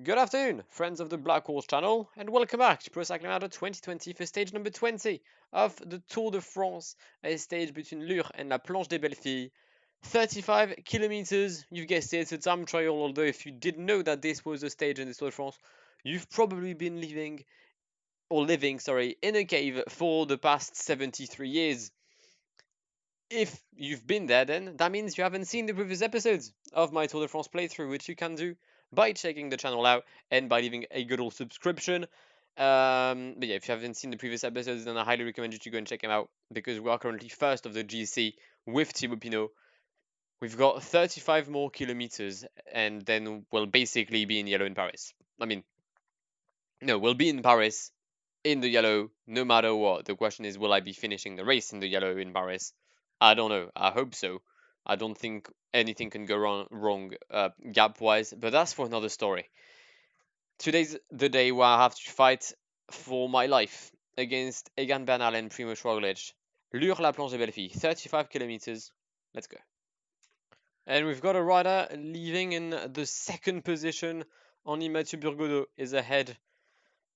Good afternoon, friends of the Blackwar channel, and welcome back to Pro Cycling Ladder 2020 for stage number 20 of the Tour de France, a stage between Lure and La Planche des Belles Filles. 35 kilometers, you've guessed it, it's a time trial, although if you didn't know that this was a stage in the Tour de France, you've probably been living, in a cave for the past 73 years. If you've been there, then that means you haven't seen the previous episodes of my Tour de France playthrough, which you can do by checking the channel out and by leaving a good old subscription. But yeah, if you haven't seen the previous episodes, then I highly recommend you to go and check them out because we are currently first of the GC with Thibaut Pinot. We've got 35 more kilometers, and then we'll basically be in yellow in Paris. I mean, no, we'll be in Paris in the yellow no matter what. The question is, will I be finishing the race in the yellow in Paris? I don't know. I hope so. I don't think anything can go wrong gap wise, but that's for another story. Today's the day where I have to fight for my life against Egan Bernal and Primoz Roglic. Lure la Planche des Belles Filles, 35 kilometers. Let's go. And we've got a rider leaving in the second position. Only Mathieu Burgodeau is ahead.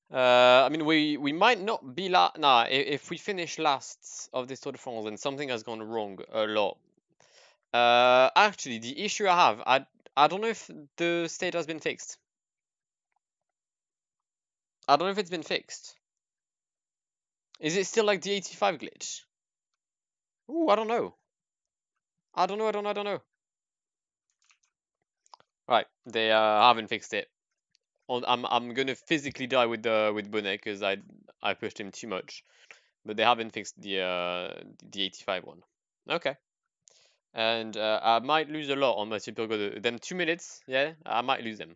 I mean, we might not be Nah, if we finish last of this Tour de France, then something has gone wrong a lot. Actually, the issue I have, I don't know if the state has been fixed. I don't know if it's been fixed. Is it still like the 85 glitch? Ooh, I don't know. I don't know. Right, they haven't fixed it. I'm gonna physically die with Bonnet because I pushed him too much, but they haven't fixed the 85 one. Okay. And I might lose a lot on Mathieu Burgodeau. Them 2 minutes, yeah, I might lose them.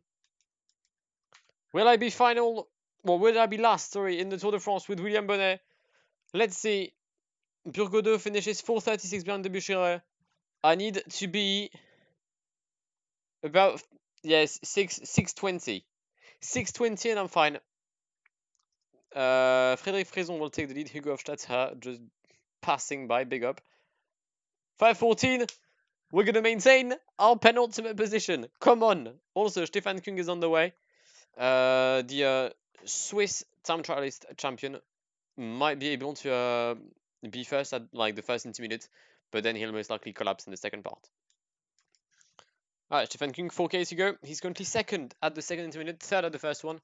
Will I be final? Well, will I be last? Sorry, in the Tour de France with William Bonnet? Let's see. Burgodeau finishes 4:36 behind the Bucherer. I need to be about yes 6:20, 6:20, and I'm fine. Frédéric Frison will take the lead. Hugo Hofstadter just passing by. Big up. 5:14. We're gonna maintain our penultimate position. Come on. Also, Stefan Kung is on the way. The Swiss time trialist champion might be able to be first at like the first intermediate, but then he'll most likely collapse in the second part. Alright, Stefan Kung, 4K to go. He's currently second at the second intermediate, third at the first one.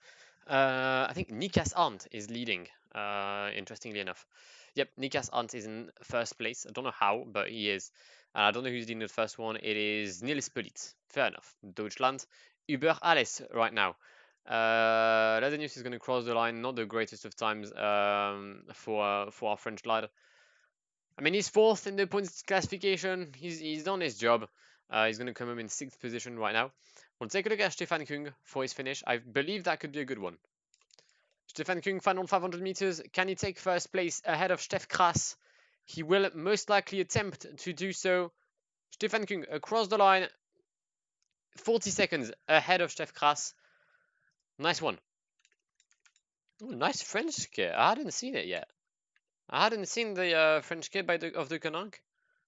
I think Nikas Arndt is leading, interestingly enough. Yep, Nikas Arndt is in first place. I don't know how, but he is. I don't know who's leading the first one. It is Nils Pollitt. Fair enough. Deutschland. Uber Alles right now. Ladenius is going to cross the line. Not the greatest of times for our French lad. I mean, he's fourth in the points classification. He's done his job. He's going to come up in sixth position right now. We'll take a look at Stefan Kung for his finish. I believe that could be a good one. Stefan Kung, final 500 meters. Can he take first place ahead of Stef Kras? He will most likely attempt to do so. Stefan Kung across the line. 40 seconds ahead of Stef Kras. Nice one. Ooh, nice French kit. I hadn't seen it yet. I hadn't seen the French kit of the Canang.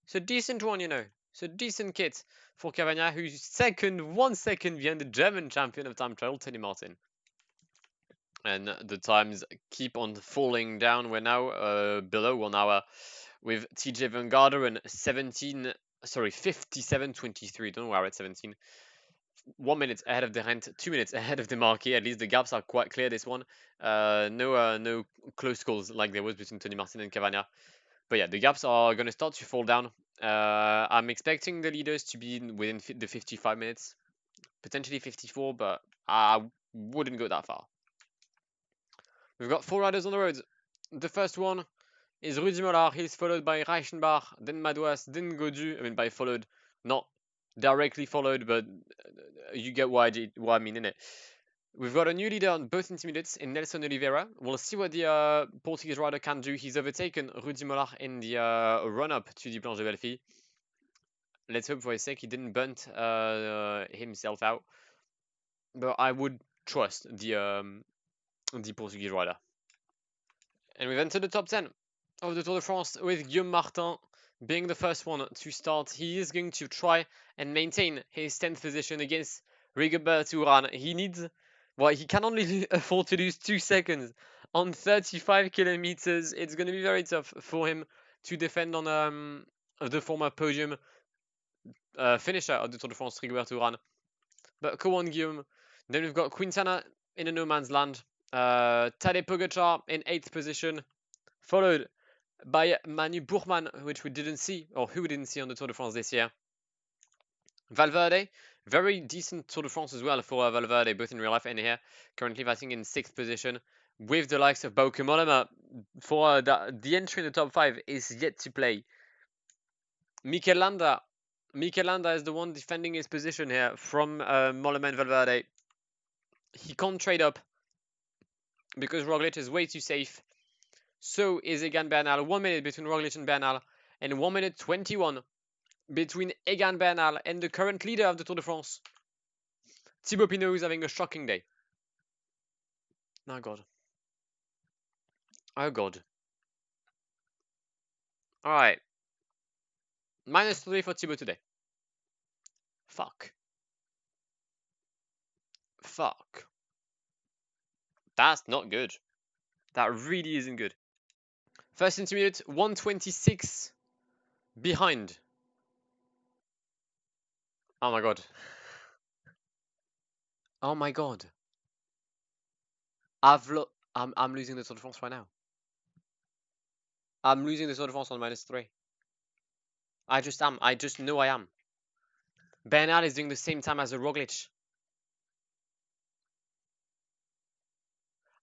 It's a decent one, you know. It's a decent kit for Cavagna, who's second, 1 second behind the German champion of time trial, Tony Martin. And the times keep on falling down. We're now below 1 hour with TJ Van Garderen 57:23. Don't know why we're at 17. 1 minute ahead of the Rent, 2 minutes ahead of the Marquis. At least the gaps are quite clear this one. No close calls like there was between Tony Martin and Cavagna. But yeah, the gaps are going to start to fall down. I'm expecting the leaders to be within the 55 minutes, potentially 54, but I wouldn't go that far. We've got 4 riders on the road. The first one is Rudy Mollard. He's followed by Reichenbach, then Madouas, then Godu. I mean, by followed, not directly followed, but you get what I mean, innit? We've got a new leader on both intermediates in Nelson Oliveira. We'll see what the Portuguese rider can do. He's overtaken Rudy Mollard in the run-up to the Planche des Belles Filles. Let's hope for his sake he didn't bunt himself out. But I would trust the Portuguese rider. And we've entered the top 10 of the Tour de France with Guillaume Martin being the first one to start. He is going to try and maintain his 10th position against Rigoberto Urán. He needs Well, he can only afford to lose 2 seconds on 35 kilometers. It's going to be very tough for him to defend on the former podium finisher of the Tour de France, Rigoberto Urán. But come on, Guillaume. Then we've got Quintana in a no man's land. Tadej Pogacar in 8th position, followed by Manu Buchmann, which we didn't see, or who we didn't see on the Tour de France this year. Valverde, very decent Tour de France as well for Valverde, both in real life and here. Currently fighting in 6th position with the likes of Bauke Mollema. For the entry in the top 5 is yet to play. Mikel Landa is the one defending his position here from Mollema and Valverde. He can't trade up because Roglic is way too safe. So is Egan Bernal. 1 minute between Roglic and Bernal, and 1 minute 21 between Egan Bernal and the current leader of the Tour de France. Thibaut Pinot is having a shocking day. Oh god. Oh god. Alright. -3 for Thibaut today. Fuck. Fuck. That's not good. That really isn't good. First intermediate, 126 behind. Oh my god. Oh my god. I'm losing the Tour de France right now. I'm losing the Tour de France on -3. I just am. I just know I am. Bernal is doing the same time as a Roglic.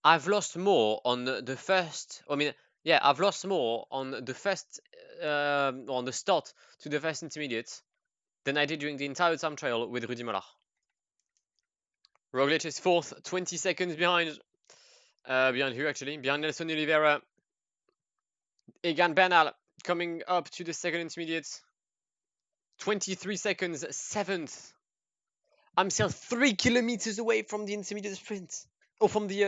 I've lost more on the first. I mean, yeah, I've lost more on the first, on the start to the first intermediate than I did during the entire time trial with Rudy Mollard. Roglic is 4th, 20 seconds behind. Behind who actually? Behind Nelson Oliveira. Egan Bernal coming up to the second intermediate. 23 seconds, 7th. I'm still 3 kilometers away from the intermediate sprint. Or from the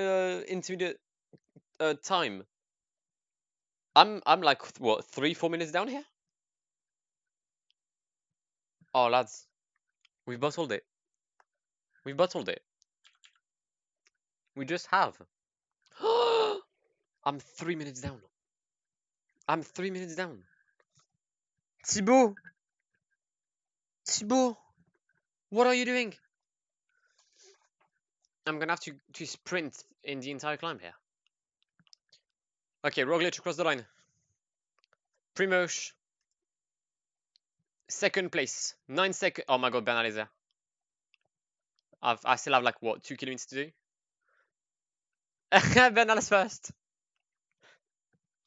intermediate time. I'm like, what, 3-4 minutes down here? Oh, lads. We've bottled it. We've bottled it. We just have. I'm 3 minutes down. I'm 3 minutes down. Thibaut! Thibaut! What are you doing? I'm gonna have to sprint in the entire climb here. Okay, Roglic across the line. Primoz. Second place. 9 seconds. Oh my god, Bernal is there. I still have like, what, 2 kilometers to do? Bernal is first.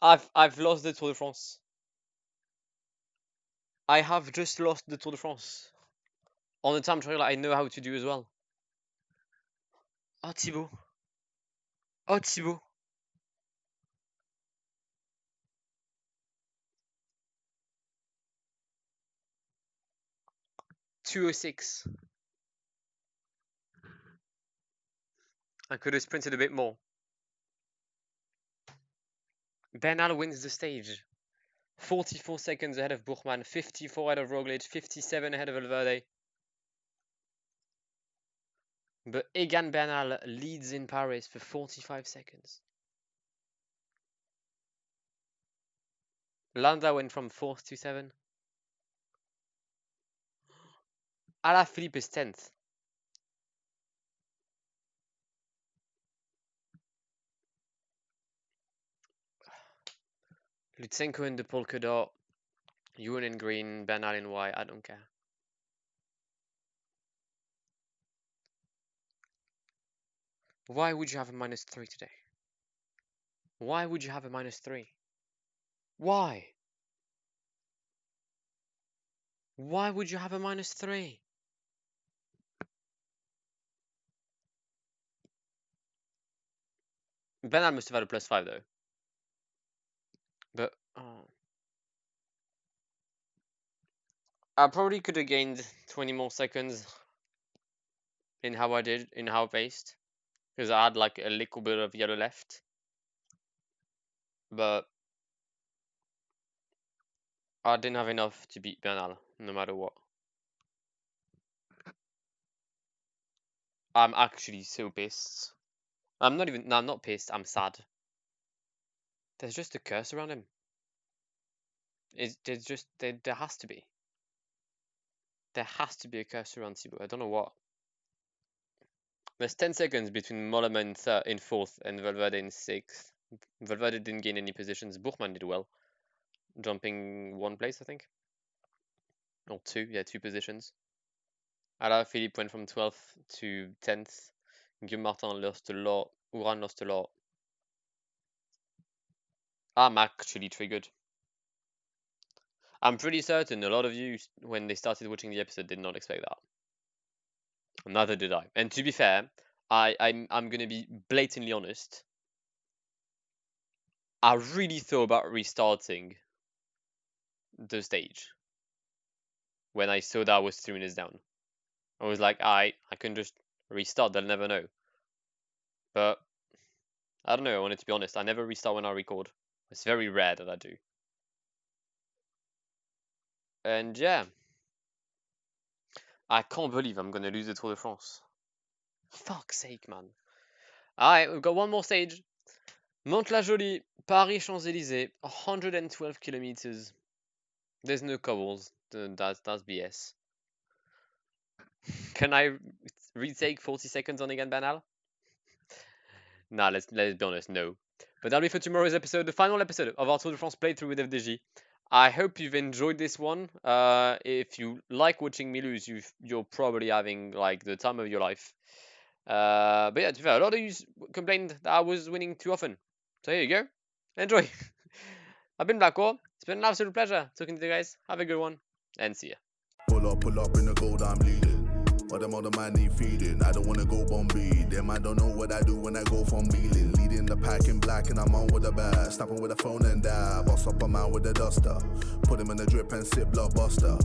I've lost the Tour de France. I have just lost the Tour de France. On the time trial, I know how to do as well. Oh, Thibaut. Oh, Thibaut. .206. I could have sprinted a bit more. Bernal wins the stage. 44 seconds ahead of Buchmann, 54 ahead of Roglic, 57 ahead of Valverde. But Egan Bernal leads in Paris for 45 seconds. Landa went from 4th to 7th. Alaphilippe is 10th. Lutsenko in the polka dot. Ewan in green, Bernal in white. I don't care. Why would you have a -3 today? Why would you have a -3? Why? Why would you have a -3? Bernal must have had a +5 though. But I probably could have gained 20 more seconds in how I did, in how I paced. Because I had like a little bit of yellow left. But I didn't have enough to beat Bernal, no matter what. I'm actually so pissed. I'm not pissed, I'm sad. There's just a curse around him. There has to be. There has to be a curse around Thibaut. I don't know what. There's 10 seconds between Mollema in 4th and Valverde in 6th. Valverde didn't gain any positions. Buchmann did well. Jumping 1 place, I think. Or 2, yeah, 2 positions. Philippe went from 12th to 10th. Guillaume Martin lost a lot. Uran lost a lot. I'm actually triggered. I'm pretty certain a lot of you, when they started watching the episode, did not expect that. Neither did I. And to be fair, I'm gonna be blatantly honest. I really thought about restarting the stage when I saw that I was 3 minutes down. I was like, I can just restart, they'll never know. But I don't know, I wanted to be honest. I never restart when I record. It's very rare that I do. And yeah, I can't believe I'm gonna lose the Tour de France. Fuck's sake, man. Alright, we've got one more stage. Mantes-la-Jolie, Paris-Champs-Élysées, 112 kilometers. There's no cobbles. That's BS. Can I retake 40 seconds on Egan Bernal? Nah, let's be honest, no. But that'll be for tomorrow's episode, the final episode of our Tour de France playthrough with FDJ. I hope you've enjoyed this one. If you like watching me lose, you're probably having like the time of your life. But yeah, to be fair, a lot of you complained that I was winning too often. So here you go. Enjoy. I've been Blackwar. It's been an absolute pleasure talking to you guys. Have a good one, and see ya. Pull up in the gold, I'm leading. But them other man need feeding. I don't wanna go Bombay. Them I don't know what I do when I go from Beeling. Leading the pack in black and I'm on with the bat. Snapping with a phone and dab. Boss up a man with a duster. Put him in the drip and sip blockbuster.